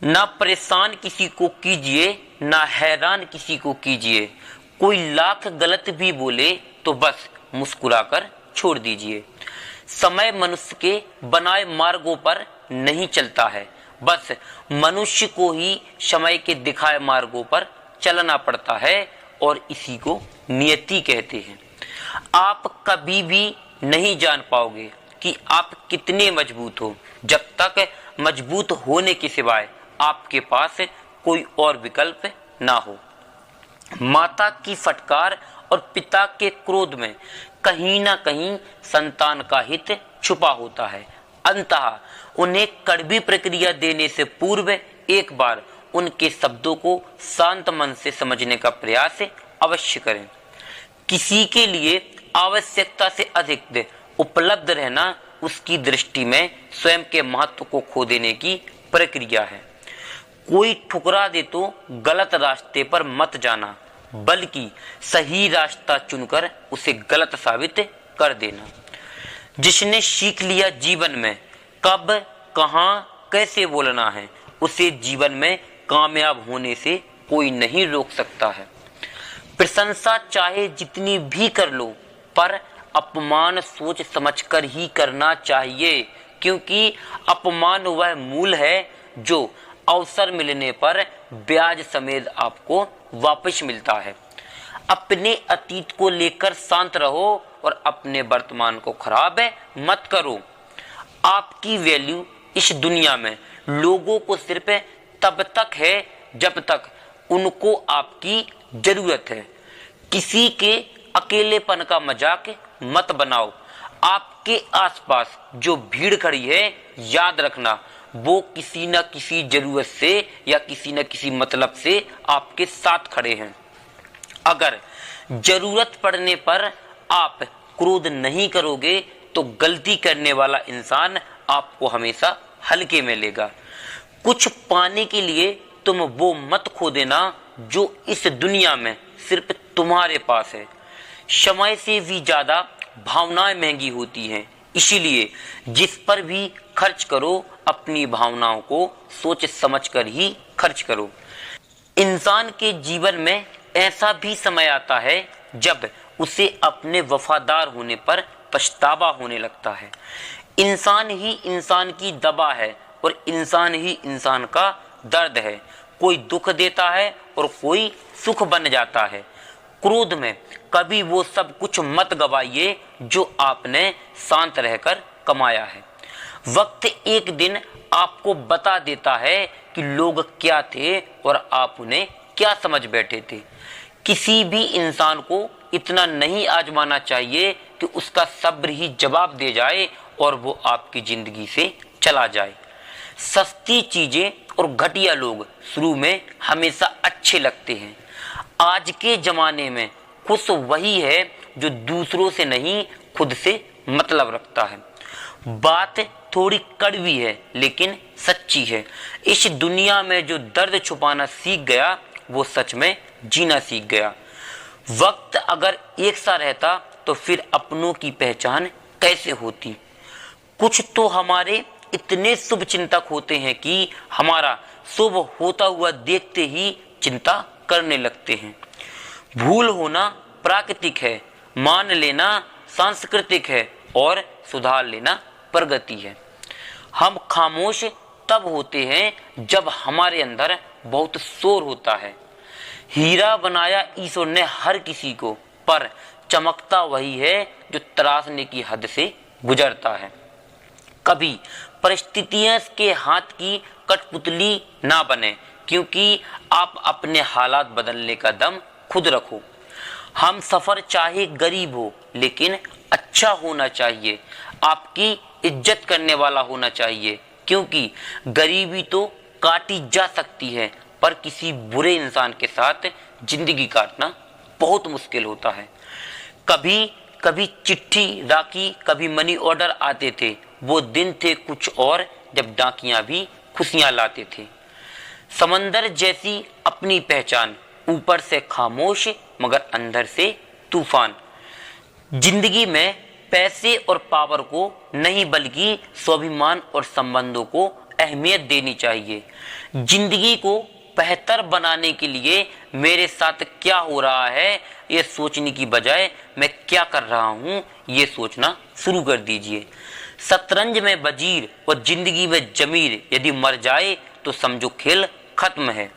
ना परेशान किसी को कीजिए, ना हैरान किसी को कीजिए। कोई लाख गलत भी बोले तो बस मुस्कुराकर छोड़ दीजिए। समय मनुष्य के बनाए मार्गों पर नहीं चलता है, बस मनुष्य को ही समय के दिखाए मार्गों पर चलना पड़ता है और इसी को नियति कहते हैं। आप कभी भी नहीं जान पाओगे कि आप कितने मजबूत हो जब तक मजबूत होने के सिवाय आपके पास कोई और विकल्प ना हो। माता की फटकार और पिता के क्रोध में कहीं ना कहीं संतान का हित छुपा होता है। अंततः उन्हें कड़वी प्रक्रिया देने से पूर्व एक बार उनके शब्दों को शांत मन से समझने का प्रयास अवश्य करें। किसी के लिए आवश्यकता से अधिक उपलब्ध रहना उसकी दृष्टि में स्वयं के महत्व को खो देने की प्रक्रिया है। कोई ठुकरा दे तो गलत रास्ते पर मत जाना, बल्कि सही रास्ता चुनकर उसे गलत साबित कर देना। जिसने सीख लिया जीवन में कब, कहां, कैसे बोलना है, उसे जीवन में कामयाब होने से कोई नहीं रोक सकता है। प्रशंसा चाहे जितनी भी कर लो, पर अपमान सोच समझकर ही करना चाहिए, क्योंकि अपमान वह मूल है जो अवसर मिलने पर ब्याज समेत आपको वापस मिलता है। अपने अतीत को लेकर शांत रहो और अपने वर्तमान को खराब मत करो। आपकी वैल्यू इस दुनिया में लोगों को सिर्फ तब तक है जब तक उनको आपकी जरूरत है। किसी के अकेलेपन का मजाक मत बनाओ। आपके आसपास जो भीड़ खड़ी है, याद रखना वो किसी न किसी जरूरत से या किसी न किसी मतलब से आपके साथ खड़े हैं। अगर जरूरत पड़ने पर आप क्रोध नहीं करोगे तो गलती करने वाला इंसान आपको हमेशा हल्के में लेगा। कुछ पाने के लिए तुम वो मत खो देना जो इस दुनिया में सिर्फ तुम्हारे पास है। समय से भी ज्यादा भावनाएं महंगी होती हैं, इसीलिए जिस पर भी खर्च करो अपनी भावनाओं को सोच समझकर ही खर्च करो। इंसान के जीवन में ऐसा भी समय आता है जब उसे अपने वफादार होने पर पछतावा होने लगता है। इंसान ही इंसान की दवा है और इंसान ही इंसान का दर्द है। कोई दुख देता है और कोई सुख बन जाता है। क्रोध में कभी वो सब कुछ मत गवाइए जो आपने शांत रहकर कमाया है। वक्त एक दिन आपको बता देता है कि लोग क्या थे और आप उन्हें क्या समझ बैठे थे। किसी भी इंसान को इतना नहीं आजमाना चाहिए कि उसका सब्र ही जवाब दे जाए और वो आपकी जिंदगी से चला जाए। सस्ती चीजें और घटिया लोग शुरू में हमेशा अच्छे लगते हैं। आज के जमाने में खुश वही है जो दूसरों से नहीं खुद से मतलब रखता है। बात थोड़ी कड़वी है लेकिन सच्ची है। इस दुनिया में जो दर्द छुपाना सीख गया वो सच में जीना सीख गया। वक्त अगर एक सा रहता तो फिर अपनों की पहचान कैसे होती। कुछ तो हमारे इतने शुभ चिंतक होते हैं कि हमारा शुभ होता हुआ देखते ही चिंता करने लगते हैं। भूल होना प्राकृतिक है, मान लेना सांस्कृतिक है और सुधार लेना प्रगति है। हम खामोश तब होते हैं जब हमारे अंदर बहुत शोर होता है। हीरा बनाया ईश्वर ने हर किसी को, पर चमकता वही है जो तराशने की हद से गुजरता है। कभी परिस्थितियां के हाथ की कठपुतली ना बने, क्योंकि आप अपने हालात बदलने का दम खुद रखो। हम सफर चाहे गरीब हो लेकिन अच्छा होना चाहिए, आपकी इज्जत करने वाला होना चाहिए, क्योंकि गरीबी तो काटी जा सकती है पर किसी बुरे इंसान के साथ जिंदगी काटना बहुत मुश्किल होता है। कभी कभी चिट्ठी, राखी, कभी मनी ऑर्डर आते थे। वो दिन थे कुछ और जब डाकियां भी खुशियां लाते थे। समंदर जैसी अपनी पहचान, ऊपर से खामोश मगर अंदर से तूफान। जिंदगी में पैसे और पावर को नहीं बल्कि स्वाभिमान और संबंधों को अहमियत देनी चाहिए। जिंदगी को बेहतर बनाने के लिए मेरे साथ क्या हो रहा है ये सोचने की बजाय मैं क्या कर रहा हूँ ये सोचना शुरू कर दीजिए। शतरंज में वजीर और जिंदगी में जमीर यदि मर जाए तो समझो खेल खत्म है।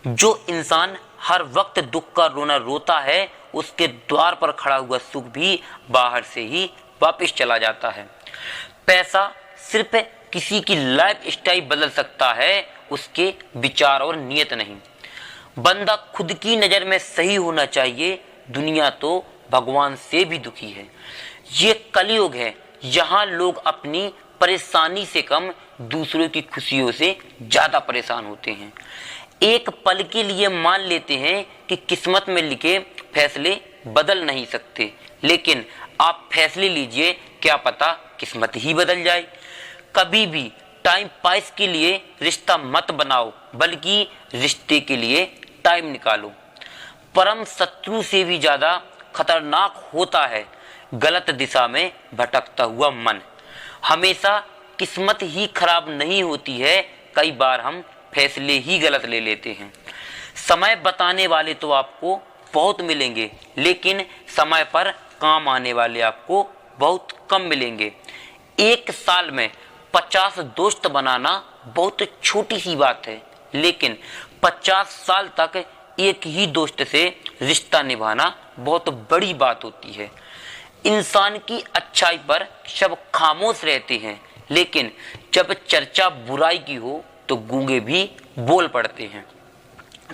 जो इंसान हर वक्त दुख का रोना रोता है उसके द्वार पर खड़ा हुआ सुख भी बाहर से ही वापस चला जाता है। पैसा सिर्फ किसी की लाइफ स्टाइल बदल सकता है, उसके विचार और नियत नहीं। बंदा खुद की नजर में सही होना चाहिए, दुनिया तो भगवान से भी दुखी है। ये कलयुग है, यहाँ लोग अपनी परेशानी से कम दूसरों की खुशियों से ज्यादा परेशान होते हैं। एक पल के लिए मान लेते हैं कि किस्मत में लिखे फैसले बदल नहीं सकते, लेकिन आप फैसले लीजिए, क्या पता किस्मत ही बदल जाए। कभी भी टाइम पास के लिए रिश्ता मत बनाओ, बल्कि रिश्ते के लिए टाइम निकालो। परम शत्रु से भी ज्यादा खतरनाक होता है गलत दिशा में भटकता हुआ मन। हमेशा किस्मत ही खराब नहीं होती है, कई बार हम फैसले ही गलत ले लेते हैं। समय बताने वाले तो आपको बहुत मिलेंगे, लेकिन समय पर काम आने वाले आपको बहुत कम मिलेंगे। एक साल में 50 दोस्त बनाना बहुत छोटी सी बात है, लेकिन 50 साल तक एक ही दोस्त से रिश्ता निभाना बहुत बड़ी बात होती है। इंसान की अच्छाई पर सब खामोश रहते हैं, लेकिन जब चर्चा बुराई की हो तो गूंगे भी बोल पड़ते हैं।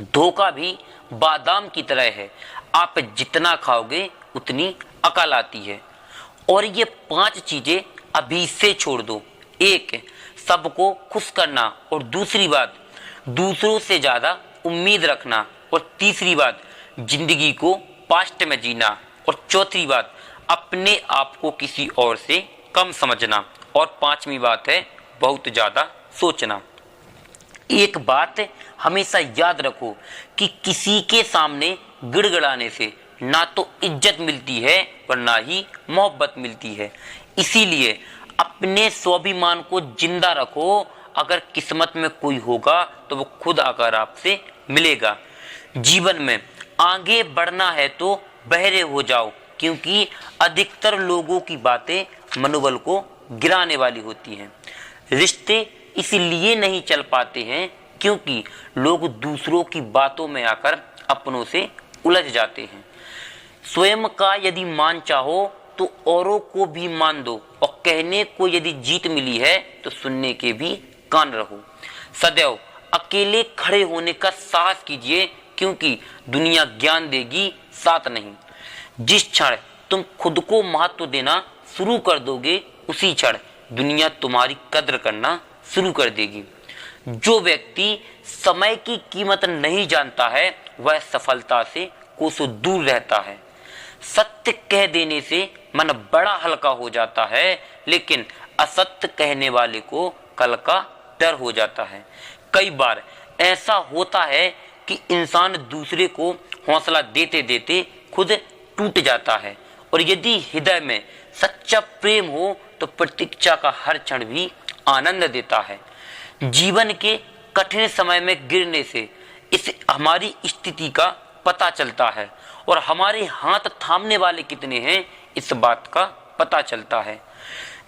धोखा भी बादाम की तरह है, आप जितना खाओगे उतनी अकल आती है। और ये 5 चीजें अभी से छोड़ दो। 1, सबको खुश करना, और दूसरी बात दूसरों से ज्यादा उम्मीद रखना, और तीसरी बात जिंदगी को पास्ट में जीना, और चौथी बात अपने आप को किसी और से कम समझना, और 5वीं बात है बहुत ज्यादा सोचना। एक बात हमेशा याद रखो कि किसी के सामने गिड़गिड़ाने से ना तो इज्जत मिलती है और ना ही मोहब्बत मिलती है। इसीलिए अपने स्वाभिमान को जिंदा रखो। अगर किस्मत में कोई होगा तो वो खुद आकर आपसे मिलेगा। जीवन में आगे बढ़ना है तो बहरे हो जाओ, क्योंकि अधिकतर लोगों की बातें मनोबल को गिराने वाली होती हैं। रिश्ते इसलिए नहीं चल पाते हैं क्योंकि लोग दूसरों की बातों में आकर अपनों से उलझ जाते हैं। स्वयं का यदि मान चाहो तो औरों को भी मान दो, और कहने को यदि जीत मिली है तो सुनने के भी कान रहो। सदैव अकेले खड़े होने का साहस कीजिए, क्योंकि दुनिया ज्ञान देगी, साथ नहीं। जिस क्षण तुम खुद को महत्व देना शुरू कर दोगे, उसी क्षण दुनिया तुम्हारी कद्र करना शुरू कर देगी। जो व्यक्ति समय की कीमत नहीं जानता है वह सफलता से कोसों दूर रहता है। सत्य कह देने से मन बड़ा हल्का हो जाता है, लेकिन असत्य कहने वाले को कल का डर हो जाता है। कई बार ऐसा होता है कि इंसान दूसरे को हौसला देते देते खुद टूट जाता है, और यदि हृदय में सच्चा प्रेम हो तो प्रतीक्षा का हर क्षण भी आनंद देता है। जीवन के कठिन समय में गिरने से इस हमारी स्थिति का पता चलता है, और हमारे हाथ थामने वाले कितने हैं इस बात का पता चलता है।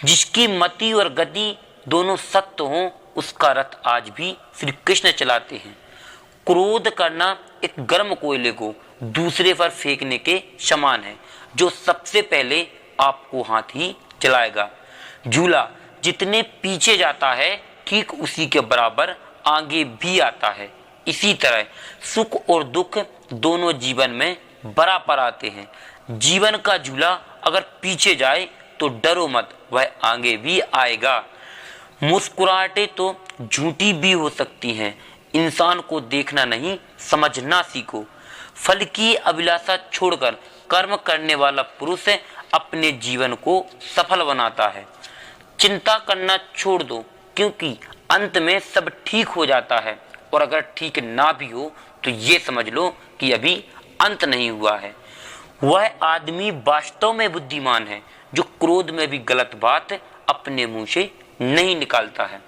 जिसकी मति और गति दोनों सत्य हों, उसका रथ आज भी श्री कृष्ण चलाते हैं। क्रोध करना एक गर्म कोयले को दूसरे पर फेंकने के समान है, जो सबसे पहले आपको हाथ ही जलाएगा। झूला जितने पीछे जाता है ठीक उसी के बराबर आगे भी आता है। इसी तरह सुख और दुख दोनों जीवन में बराबर आते हैं। जीवन का झूला अगर पीछे जाए तो डरो मत, वह आगे भी आएगा। मुस्कुराहटें तो झूठी भी हो सकती हैं। इंसान को देखना नहीं, समझना सीखो। फल की अभिलाषा छोड़कर कर्म करने वाला पुरुष अपने जीवन को सफल बनाता है। चिंता करना छोड़ दो, क्योंकि अंत में सब ठीक हो जाता है, और अगर ठीक ना भी हो तो ये समझ लो कि अभी अंत नहीं हुआ है। वह आदमी वास्तव में बुद्धिमान है जो क्रोध में भी गलत बात अपने मुंह से नहीं निकालता है।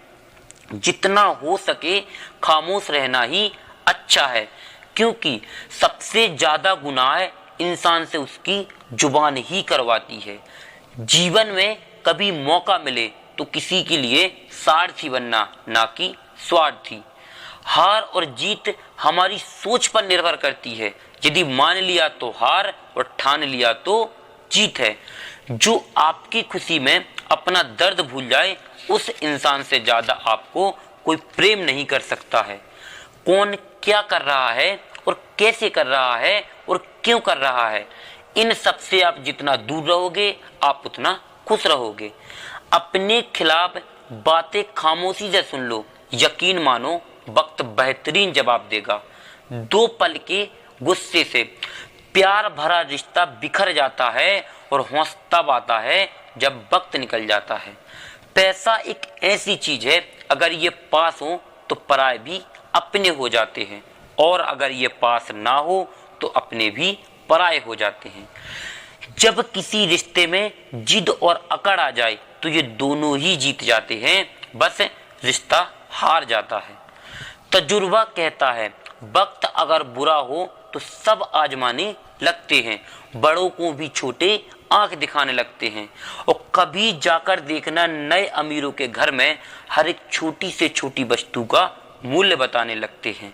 जितना हो सके खामोश रहना ही अच्छा है, क्योंकि सबसे ज्यादा गुनाह इंसान से उसकी जुबान ही करवाती है। जीवन में कभी मौका मिले तो किसी के लिए सारथी बनना, ना कि स्वार्थी। हार और जीत हमारी सोच पर निर्भर करती है। यदि मान लिया तो हार और ठान लिया तो जीत है। जो आपकी खुशी में अपना दर्द भूल जाए, उस इंसान से ज्यादा आपको कोई प्रेम नहीं कर सकता है। कौन क्या कर रहा है और कैसे कर रहा है और क्यों कर रहा है, इन सब से आप जितना दूर रहोगे, आप उतना खुश रहोगे। अपने खिलाफ बातें खामोशी से सुन लो, यकीन मानो वक्त बेहतरीन जवाब देगा। 2 पल के गुस्से से प्यार भरा रिश्ता बिखर जाता है और हौसला तब आता है जब वक्त निकल जाता है। पैसा एक ऐसी चीज है, अगर ये पास हो तो पराये भी अपने हो जाते हैं, और अगर ये पास ना हो तो अपने भी पराये हो जाते हैं। जब किसी रिश्ते में जिद और अकड़ आ जाए तो ये दोनों ही जीत जाते हैं, बस रिश्ता हार जाता है। तजुर्बा कहता है, वक्त अगर बुरा हो तो सब आजमाने लगते हैं, बड़ों को भी छोटे आंख दिखाने लगते हैं, और कभी जाकर देखना नए अमीरों के घर में हर एक छोटी से छोटी वस्तु का मूल्य बताने लगते हैं।